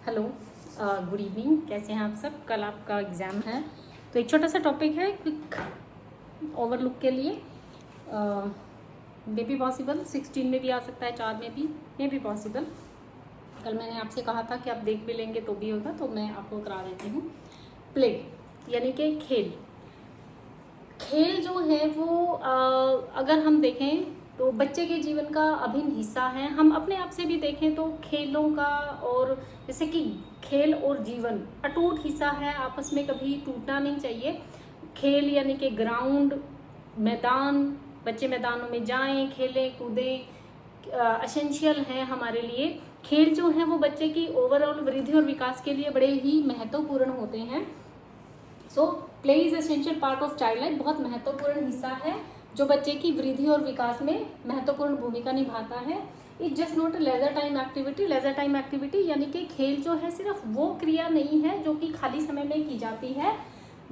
Hello, good evening. कैसे हैं आप सब? कल आपका एग्ज़ाम है, तो एक छोटा सा टॉपिक है क्विक ओवरलुक के लिए। मे बी पॉसिबल 16 में भी आ सकता है, 4 में भी मे बी पॉसिबल। कल मैंने आपसे कहा था कि आप देख भी लेंगे तो भी होगा, तो मैं आपको करा देती हूँ। प्ले यानी कि खेल। खेल जो है वो अगर हम देखें तो बच्चे के जीवन का अभिन्न हिस्सा है। हम अपने आप से भी देखें तो खेलों का, और जैसे कि खेल और जीवन अटूट हिस्सा है, आपस में कभी टूटना नहीं चाहिए। खेल यानी कि ग्राउंड, मैदान, बच्चे मैदानों में जाएं, खेलें कूदें, एसेंशियल है हमारे लिए। खेल जो है वो बच्चे की ओवरऑल वृद्धि और विकास के लिए बड़े ही महत्वपूर्ण होते हैं। So play is essential part of child life, बहुत महत्वपूर्ण हिस्सा है जो बच्चे की वृद्धि और विकास में महत्वपूर्ण भूमिका निभाता है। It just not leisure time activity. Leisure time activity यानी कि खेल जो है सिर्फ वो क्रिया नहीं है जो कि खाली समय में की जाती है,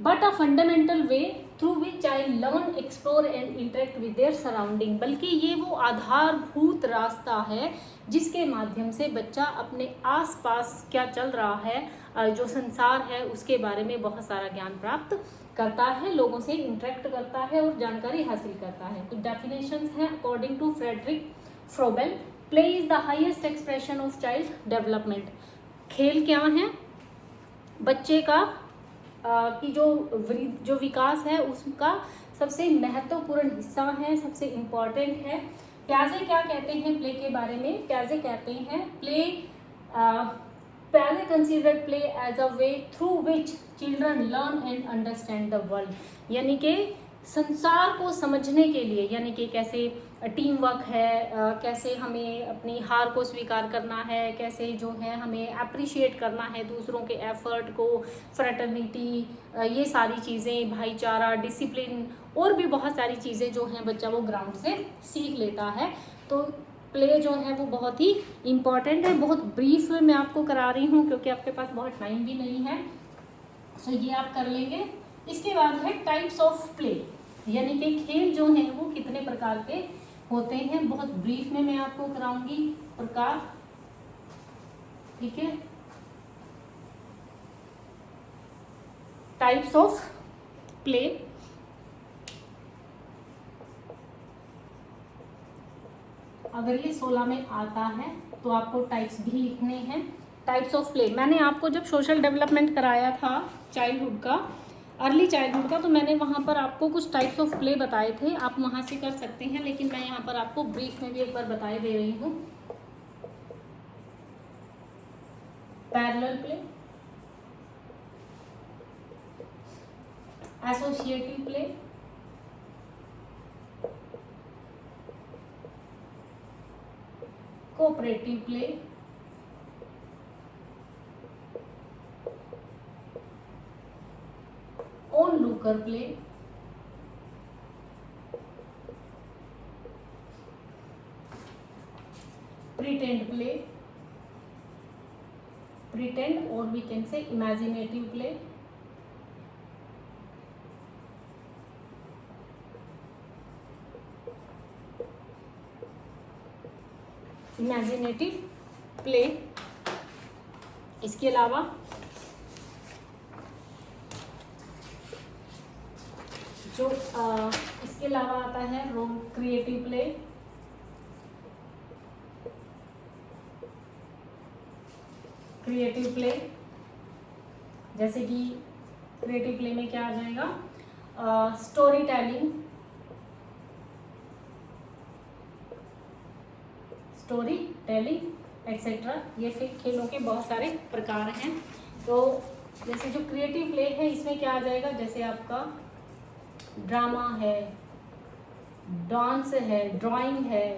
but a fundamental way through which child learn, explore and interact with their surrounding. बल्कि ये वो आधारभूत रास्ता है जिसके माध्यम से बच्चा अपने आसपास क्या चल रहा है, जो संसार है उसके बारे में बहुत सारा ज्ञान प्राप्त करता है, लोगों से इंटरेक्ट करता है और जानकारी हासिल करता है। कुछ डेफिनेशंस हैं according to Friedrich Froebel. Play is the highest expression of child development. खेल क्या है? बच्चे का की जो विकास है उसका सबसे महत्वपूर्ण हिस्सा है, सबसे इम्पॉर्टेंट है। प्याजे क्या कहते हैं प्ले के बारे में? प्याजे कहते हैं प्याजे considered play as a way through which children learn and understand the world. यानी कि संसार को समझने के लिए, यानी कि कैसे टीम वर्क है, कैसे हमें अपनी हार को स्वीकार करना है, कैसे जो है हमें अप्रिशिएट करना है दूसरों के एफर्ट को, फ्रेटर्निटी, ये सारी चीज़ें, भाईचारा, डिसिप्लिन और भी बहुत सारी चीज़ें जो हैं बच्चा वो ग्राउंड से सीख लेता है। तो प्ले जो है वो बहुत ही इम्पॉर्टेंट है। बहुत ब्रीफ में मैं आपको करा रही हूँ क्योंकि आपके पास बहुत टाइम भी नहीं है, सो ये आप कर लेंगे। इसके बाद है टाइप्स ऑफ प्ले, यानी कि खेल जो हैं वो कितने प्रकार के होते हैं। बहुत ब्रीफ में मैं आपको कराऊंगी प्रकार, ठीक है। टाइप्स ऑफ प्ले, अगर ये 16 में आता है तो आपको टाइप्स भी लिखने हैं। टाइप्स ऑफ प्ले मैंने आपको जब सोशल डेवलपमेंट कराया था चाइल्डहुड का, अर्ली चाइल्डहुड का, तो मैंने वहाँ पर आपको कुछ टाइप्स ऑफ प्ले बताए थे। आप वहाँ से कर सकते हैं, लेकिन मैं यहाँ पर आपको ब्रीफ में भी एक बार बताए दे रही हूँ। Parallel play, associative play, cooperative play, onlooker play, pretend play, pretend और we can say imaginative play, imaginative play. इसके अलावा जो इसके अलावा आता है role creative play, creative play, जैसे कि क्रिएटिव प्ले में क्या आ जाएगा? Story telling, story telling etcetera. ये फिर खेलों के बहुत सारे प्रकार हैं। तो जैसे जो क्रिएटिव प्ले है इसमें क्या आ जाएगा? जैसे आपका ड्रामा है, डांस है, ड्राइंग है,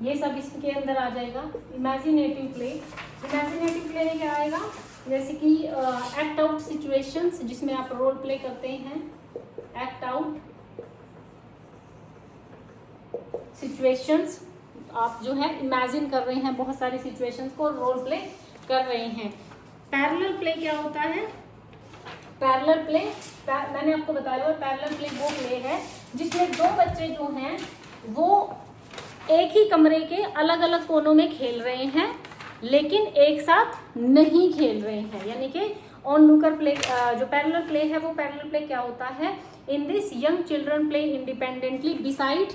ये सब इसके अंदर आ जाएगा। इमेजिनेटिव प्ले, इमेजिनेटिव प्ले में क्या आएगा? जैसे कि एक्ट आउट सिचुएशंस, जिसमें आप रोल प्ले करते हैं। एक्ट आउट सिचुएशंस, आप जो है इमेजिन कर रहे हैं बहुत सारी सिचुएशंस को, रोल प्ले कर रहे हैं। पैरेलल प्ले क्या होता है? पैरेलल प्ले मैंने आपको बताया हुआ, पैरेलल प्ले वो प्ले है जिसमें दो बच्चे जो हैं वो एक ही कमरे के अलग अलग कोनों में खेल रहे हैं, लेकिन एक साथ नहीं खेल रहे हैं। यानी कि ऑन लुकर प्ले, जो पैरेलल प्ले है वो पैरेलल प्ले क्या होता है, in this young children play independently beside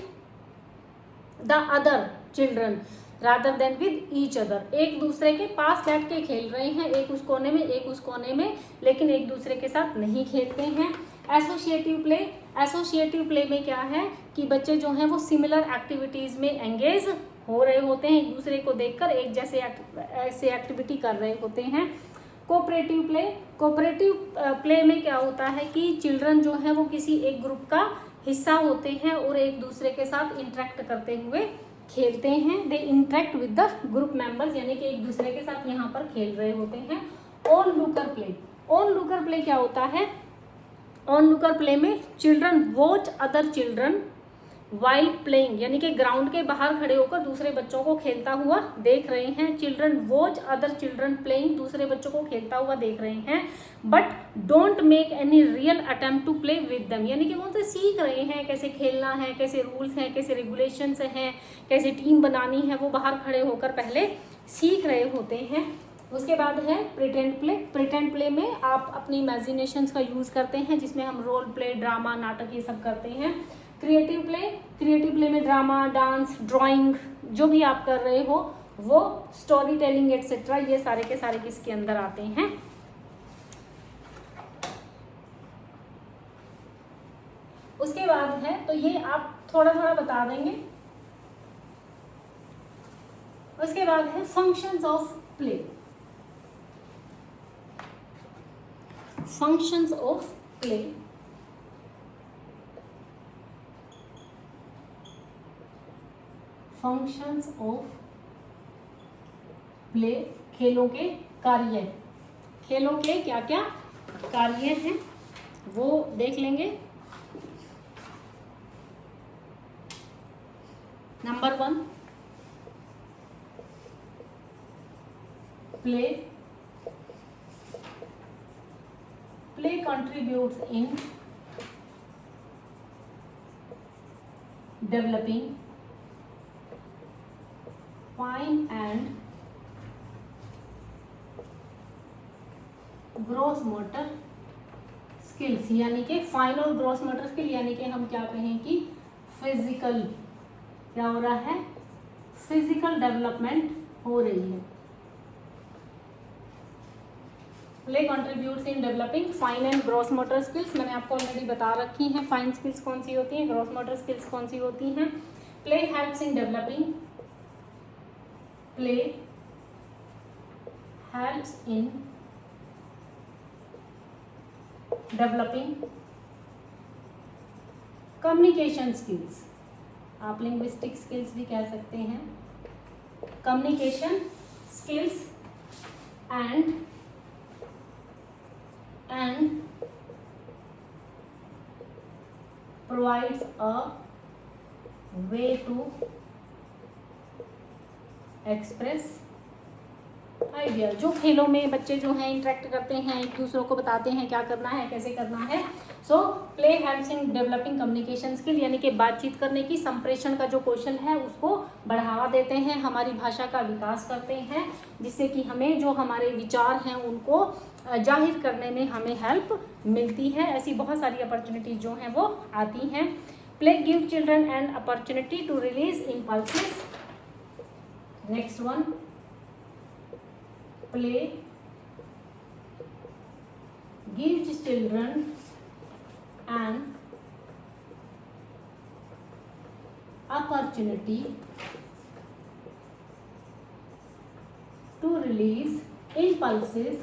the other children rather than with each other. एक दूसरे के पास बैठ के खेल रहे हैं, एक उस कोने में एक उस कोने में, लेकिन एक दूसरे के साथ नहीं खेलते हैं। एसोसिएटिव प्ले, एसोसिएटिव प्ले में क्या है कि बच्चे जो हैं वो सिमिलर एक्टिविटीज में एंगेज हो रहे होते हैं, एक दूसरे को देखकर एक जैसे ऐसे एक्टिविटी कर रहे होते हैं। कोऑपरेटिव प्ले, कोऑपरेटिव प्ले में क्या होता है कि चिल्ड्रन जो है वो किसी एक ग्रुप का हिस्सा होते हैं और एक दूसरे के साथ इंटरेक्ट करते हुए खेलते हैं। They interact with the group members, यानी कि एक दूसरे के साथ यहाँ पर खेल रहे होते हैं। On looker play, on looker play क्या होता है, ऑन लुकर प्ले में children watch other children while playing, यानी कि ग्राउंड के बाहर खड़े होकर दूसरे बच्चों को खेलता हुआ देख रहे हैं। Children watch other children playing, दूसरे बच्चों को खेलता हुआ देख रहे हैं, but don't make any real attempt to play with them, यानी कि वो उनसे सीख रहे हैं कैसे खेलना है, कैसे रूल्स हैं, कैसे रेगुलेशंस हैं, कैसे टीम बनानी है, वो बाहर खड़े होकर पहले सीख रहे होते हैं। उसके बाद है प्रिटेंड प्ले, प्रिटेंड प्ले में आप अपनी इमेजिनेशंस का यूज़ करते हैं, जिसमें हम रोल प्ले, ड्रामा, नाटक ये सब करते हैं। क्रिएटिव प्ले, क्रिएटिव प्ले में ड्रामा, डांस, ड्राइंग जो भी आप कर रहे हो वो, स्टोरी टेलिंग एटसेट्रा, ये सारे के सारे किसके अंदर आते हैं। उसके बाद है, तो ये आप थोड़ा थोड़ा बता देंगे। उसके बाद है functions of play, functions of play, functions of play, खेलों के कार्य, खेलों के क्या क्या कार्य हैं वो देख लेंगे। Number 1, play, play contributes in developing fine and gross motor skills, यानी कि फाइन और ग्रॉस मोटर स्किल, यानी कि हम क्या कहें कि फिजिकल, क्या हो रहा है, फिजिकल डेवलपमेंट हो रही है। Play contributes in developing fine and gross motor skills, मैंने आपको ऑलरेडी बता रखी हैं फाइन स्किल्स कौन सी होती हैं, ग्रॉस मोटर स्किल्स कौन सी होती हैं। Play helps in developing, play helps in developing communication skills, आप लिंग्विस्टिक स्किल्स भी कह सकते हैं, communication skills and provides a way to express idea. जो खेलों में बच्चे जो हैं इंटरेक्ट करते हैं, एक दूसरों को बताते हैं क्या करना है, कैसे करना है। So play helps in developing communication skill, यानी कि बातचीत करने की, संप्रेषण का जो कौशल है उसको बढ़ावा देते हैं, हमारी भाषा का विकास करते हैं, जिससे कि हमें जो हमारे विचार हैं उनको जाहिर करने में हमें हेल्प मिलती है। ऐसी बहुत सारी अपॉर्चुनिटीज जो हैं वो आती हैं। Play give children an opportunity to release impulses. Next one, play gives children an opportunity to release impulses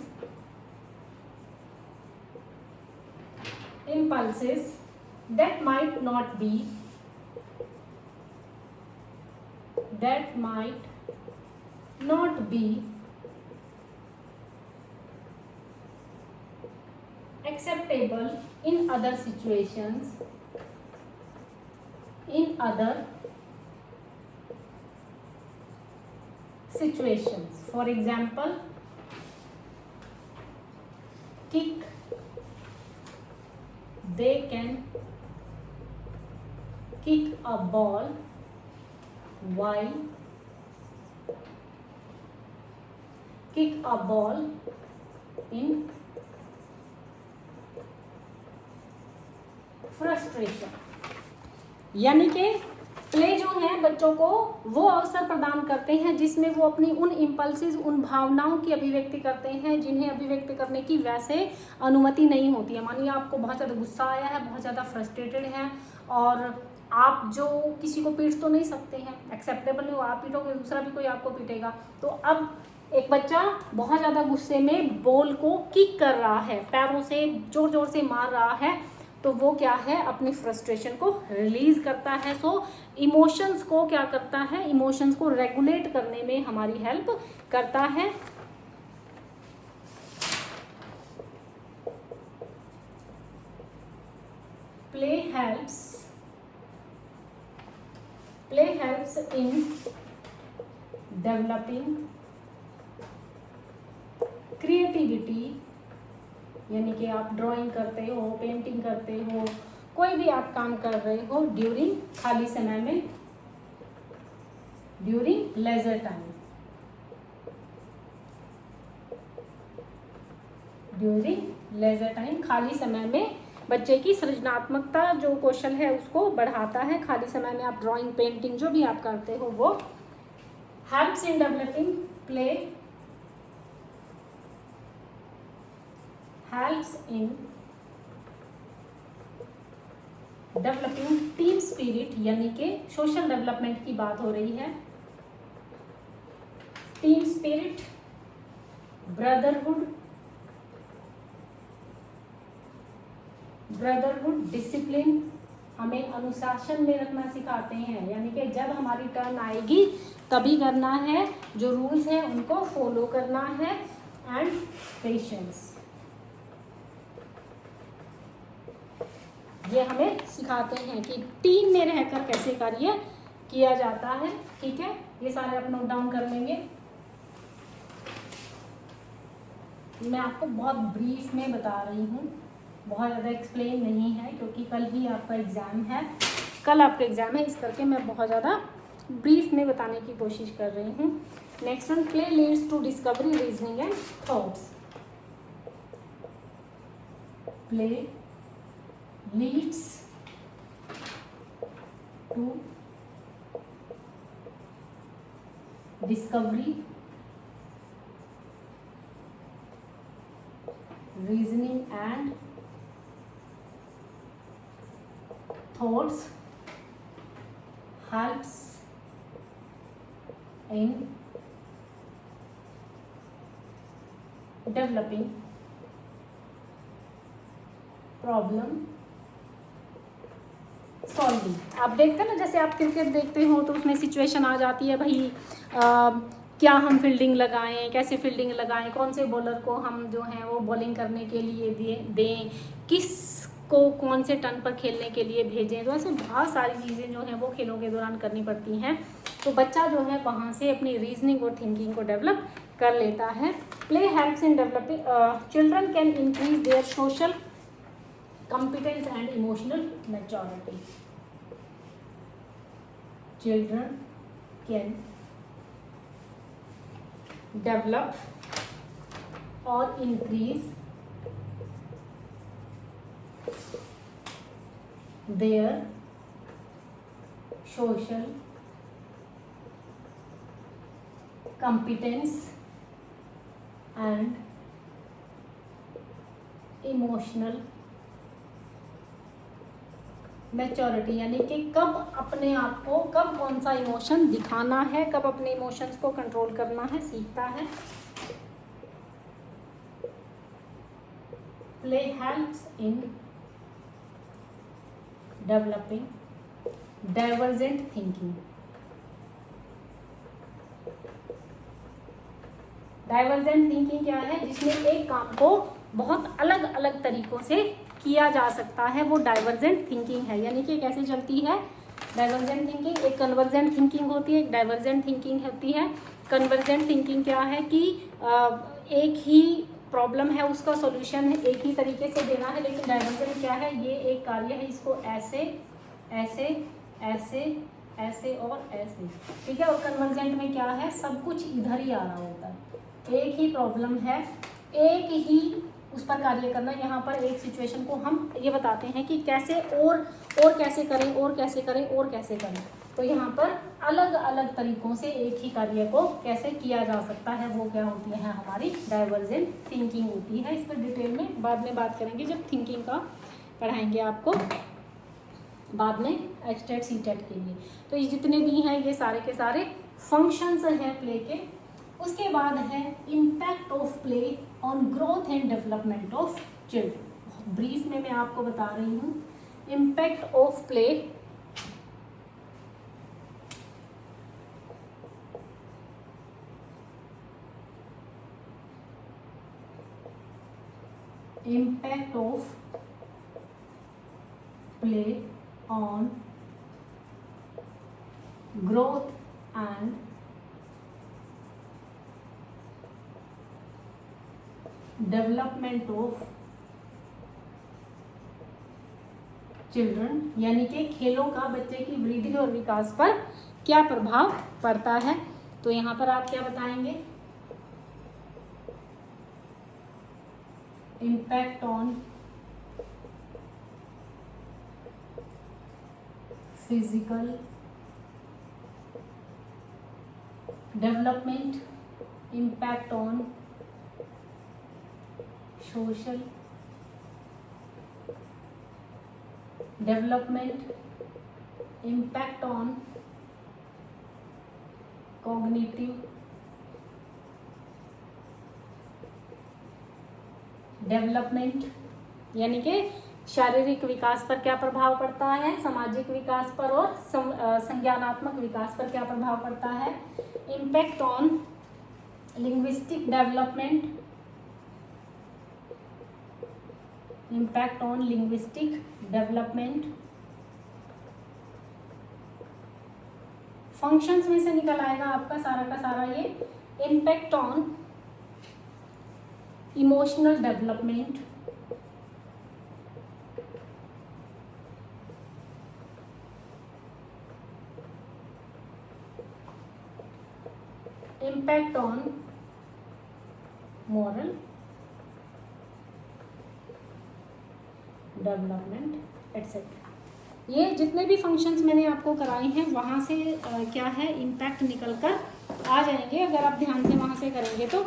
that might not be acceptable in other situations, For example, kick, they can kick a ball while kick a ball in frustration. यानी कि play जो है बच्चों को वो अवसर प्रदान करते हैं जिसमें वो अपनी उन इम्पल्सिस, उन भावनाओं की अभिव्यक्ति करते हैं जिन्हें अभिव्यक्त करने की वैसे अनुमति नहीं होती है। मानिए आपको बहुत ज़्यादा गुस्सा आया है, बहुत ज़्यादा फ्रस्ट्रेटेड है और आप जो किसी को पीट तो नहीं सकते हैं, एक्सेप्टेबल नहीं हो, आप पीटोगे दूसरा भी कोई आपको पीटेगा। तो अब एक बच्चा बहुत ज़्यादा गुस्से में बॉल को किक कर रहा है, पैरों से जोर जोर से मार रहा है, तो वो क्या है, अपनी फ्रस्ट्रेशन को रिलीज करता है। सो इमोशंस को क्या करता है, इमोशंस को रेगुलेट करने में हमारी हेल्प करता है। Play helps in developing creativity. यानी कि आप ड्राइंग करते हो, पेंटिंग करते हो, कोई भी आप काम कर रहे हो ड्यूरिंग खाली समय में, during leisure time, during leisure time, खाली समय में बच्चे की सृजनात्मकता जो कौशल है उसको बढ़ाता है। खाली समय में आप ड्राइंग, पेंटिंग जो भी आप करते हो वो helps in developing play, helps in developing team spirit. यानी कि सोशल डेवलपमेंट की बात हो रही है। टीम स्पिरिट, ब्रदरहुड, डिसिप्लिन, हमें अनुशासन में रखना सिखाते हैं। यानी कि जब हमारी टर्न आएगी तभी करना है, जो रूल्स हैं उनको फॉलो करना है। एंड पेशेंस, ये हमें सिखाते हैं कि टीम में रहकर कैसे कार्य किया जाता है। ठीक है, ये सारे आप नोट डाउन कर लेंगे। मैं आपको बहुत ब्रीफ में बता रही हूँ, बहुत ज़्यादा एक्सप्लेन नहीं है क्योंकि कल ही आपका एग्ज़ाम है, कल आपका एग्ज़ाम है, इस करके मैं बहुत ज़्यादा ब्रीफ में बताने की कोशिश कर रही हूँ। Next one, play leads to discovery, reasoning and thoughts. Play leads to discovery, reasoning and thoughts, helps in developing problem solving. आप देखते हैं ना, जैसे आप क्रिकेट देखते हो तो उसमें सिचुएशन आ जाती है, भाई क्या हम फील्डिंग लगाएं, कैसे फील्डिंग लगाएं, कौन से बॉलर को हम जो है वो बॉलिंग करने के लिए दें, किस को कौन से टर्न पर खेलने के लिए भेजें। तो ऐसे बहुत सारी चीज़ें जो हैं वो खेलों के दौरान करनी पड़ती हैं। तो बच्चा जो है वहाँ से अपनी रीजनिंग और थिंकिंग को डेवलप कर लेता है। Play helps in developing, children can increase their social competence and emotional maturity. Children can develop or increase their social competence and emotional maturity. यानी कि कब अपने आप को, कब कौन सा इमोशन दिखाना है, कब अपने इमोशंस को कंट्रोल करना है, सीखता है। Play helps in developing divergent thinking. Divergent thinking क्या है, जिसमें एक काम को बहुत अलग अलग तरीकों से किया जा सकता है, वो डाइवर्जेंट थिंकिंग है। यानी कि कैसे चलती है डाइवर्जेंट थिंकिंग, एक कन्वर्जेंट थिंकिंग होती है, एक डाइवर्जेंट थिंकिंग होती है। कन्वर्जेंट थिंकिंग क्या है कि एक ही प्रॉब्लम है, उसका सॉल्यूशन है एक ही तरीके से देना है। लेकिन डाइवर्जेंट क्या है, ये एक कार्य है, इसको ऐसे ऐसे ऐसे ऐसे और ऐसे, ठीक है। और कन्वर्जेंट में क्या है, सब कुछ इधर ही आ रहा होता है, एक ही प्रॉब्लम है, एक ही उस पर कार्य करना। यहाँ पर एक सिचुएशन को हम ये बताते हैं कि कैसे और कैसे करें और कैसे करें और कैसे करें। तो यहाँ पर अलग अलग तरीकों से एक ही कार्य को कैसे किया जा सकता है, वो क्या होती है हमारी डाइवर्जेंट थिंकिंग होती है। इस पर डिटेल में बाद में बात करेंगे जब थिंकिंग का पढ़ाएंगे आपको बाद में एचटेट सीटेट के लिए। तो ये जितने भी हैं ये सारे के सारे फंक्शंस हैं प्ले के। उसके बाद है impact of play on growth and development of children. Brief में मैं आपको बता रही हूँ impact of play impact of play on growth and development of children, यानी कि खेलों का बच्चे की वृद्धि और विकास पर क्या प्रभाव पड़ता है। तो यहाँ पर आप क्या बताएंगे, impact on physical development, impact on social development, impact on cognitive development, यानी कि शारीरिक विकास पर क्या प्रभाव पड़ता है, सामाजिक विकास पर और संज्ञानात्मक विकास पर क्या प्रभाव पड़ता है। Impact on linguistic development, impact on linguistic development. Functions में से निकल आएगा आपका सारा का सारा ये impact on emotional development, impact on moral development etc। ये जितने भी फंक्शंस मैंने आपको कराए हैं वहाँ से क्या है इम्पैक्ट निकल कर आ जाएंगे अगर आप ध्यान से वहाँ से करेंगे तो।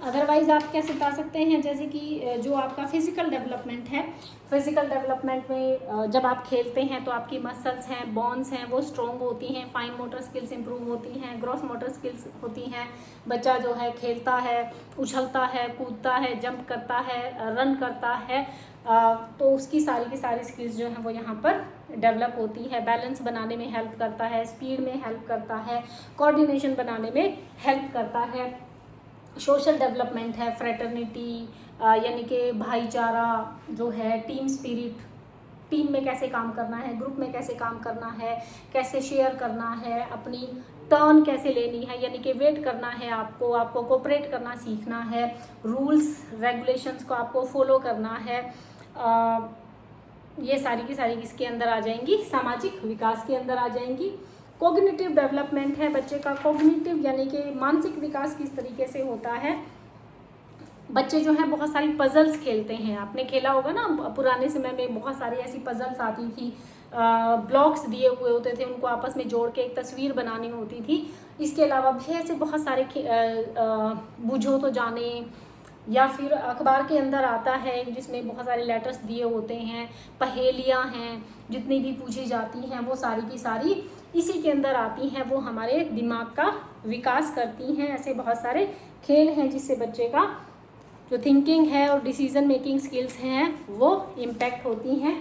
अदरवाइज आप कैसे बता सकते हैं, जैसे कि जो आपका फिजिकल डेवलपमेंट है, फिजिकल डेवलपमेंट में जब आप खेलते हैं तो आपकी मसल्स हैं, बोन्स हैं, वो स्ट्रॉन्ग होती हैं, फाइन मोटर स्किल्स इंप्रूव होती हैं, ग्रॉस मोटर स्किल्स होती हैं। बच्चा जो है खेलता है, उछलता है, कूदता है, जंप करता है, रन करता है, तो उसकी सारी की सारी स्किल्स जो हैं वो यहाँ पर डेवलप होती है। बैलेंस बनाने में हेल्प करता है, स्पीड में हेल्प करता है, कोऑर्डिनेशन बनाने में हेल्प करता है। सोशल डेवलपमेंट है, फ्रेटर्निटी यानी कि भाईचारा जो है, टीम स्पिरिट, टीम में कैसे काम करना है, ग्रुप में कैसे काम करना है, कैसे शेयर करना है, अपनी टर्न कैसे लेनी है, यानी कि वेट करना है, आपको कोऑपरेट करना सीखना है, रूल्स रेगुलेशंस को आपको फॉलो करना है। ये सारी की सारी किसके अंदर आ जाएंगी, सामाजिक विकास के अंदर आ जाएंगी। कॉग्निटिव डेवलपमेंट है बच्चे का, कॉग्निटिव यानी कि मानसिक विकास किस तरीके से होता है। बच्चे जो हैं बहुत सारी पजल्स खेलते हैं, आपने खेला होगा ना, पुराने समय में बहुत सारी ऐसी पजल्स आती थी, ब्लॉक्स दिए हुए होते थे, उनको आपस में जोड़ के एक तस्वीर बनानी होती थी। इसके अलावा भी ऐसे बहुत सारे बूझो तो जाने, या फिर अखबार के अंदर आता है जिसमें बहुत सारे लेटर्स दिए होते हैं, पहेलियाँ हैं, जितनी भी पूछी जाती हैं वो सारी की सारी इसी के अंदर आती हैं, वो हमारे दिमाग का विकास करती हैं। ऐसे बहुत सारे खेल हैं जिससे बच्चे का जो थिंकिंग है और डिसीजन मेकिंग स्किल्स हैं वो इम्पैक्ट होती हैं।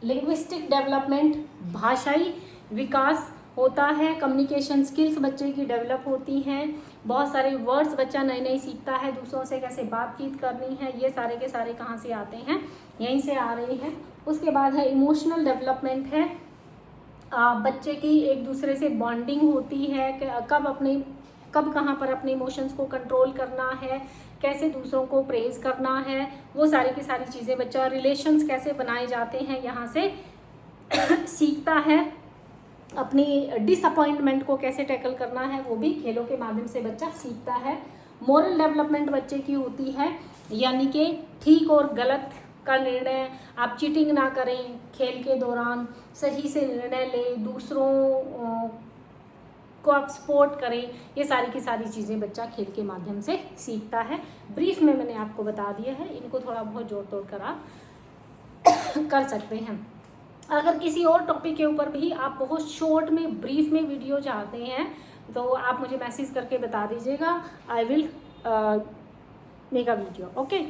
लिंग्विस्टिक डेवलपमेंट, भाषाई विकास होता है, कम्युनिकेशन स्किल्स बच्चे की डेवलप होती हैं, बहुत सारे वर्ड्स बच्चा नए नए सीखता है, दूसरों से कैसे बातचीत करनी है, ये सारे के सारे कहाँ से आते हैं, यहीं से आ रहे हैं। उसके बाद है इमोशनल डेवलपमेंट है, बच्चे की एक दूसरे से बॉन्डिंग होती है, कब कहाँ पर अपने इमोशंस को कंट्रोल करना है, कैसे दूसरों को प्रेज करना है, वो सारी की सारी चीज़ें बच्चा रिलेशंस कैसे बनाए जाते हैं यहाँ से सीखता है। अपनी डिसअपॉइंटमेंट को कैसे टैकल करना है वो भी खेलों के माध्यम से बच्चा सीखता है। मोरल डेवलपमेंट बच्चे की होती है, यानी कि ठीक और गलत का निर्णय, आप चीटिंग ना करें खेल के दौरान, सही से निर्णय लें, दूसरों को आप सपोर्ट करें, ये सारी की सारी चीज़ें बच्चा खेल के माध्यम से सीखता है। ब्रीफ में मैंने आपको बता दिया है, इनको थोड़ा बहुत जोड़ तोड़ कर आप कर सकते हैं। अगर किसी और टॉपिक के ऊपर भी आप बहुत शॉर्ट में ब्रीफ में वीडियो चाहते हैं तो आप मुझे मैसेज करके बता दीजिएगा, I will make a video. Okay,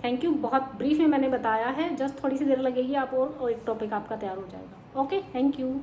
thank you. बहुत ब्रीफ में मैंने बताया है, जस्ट थोड़ी सी देर लगेगी आप और एक टॉपिक आपका तैयार हो जाएगा। Okay, thank you.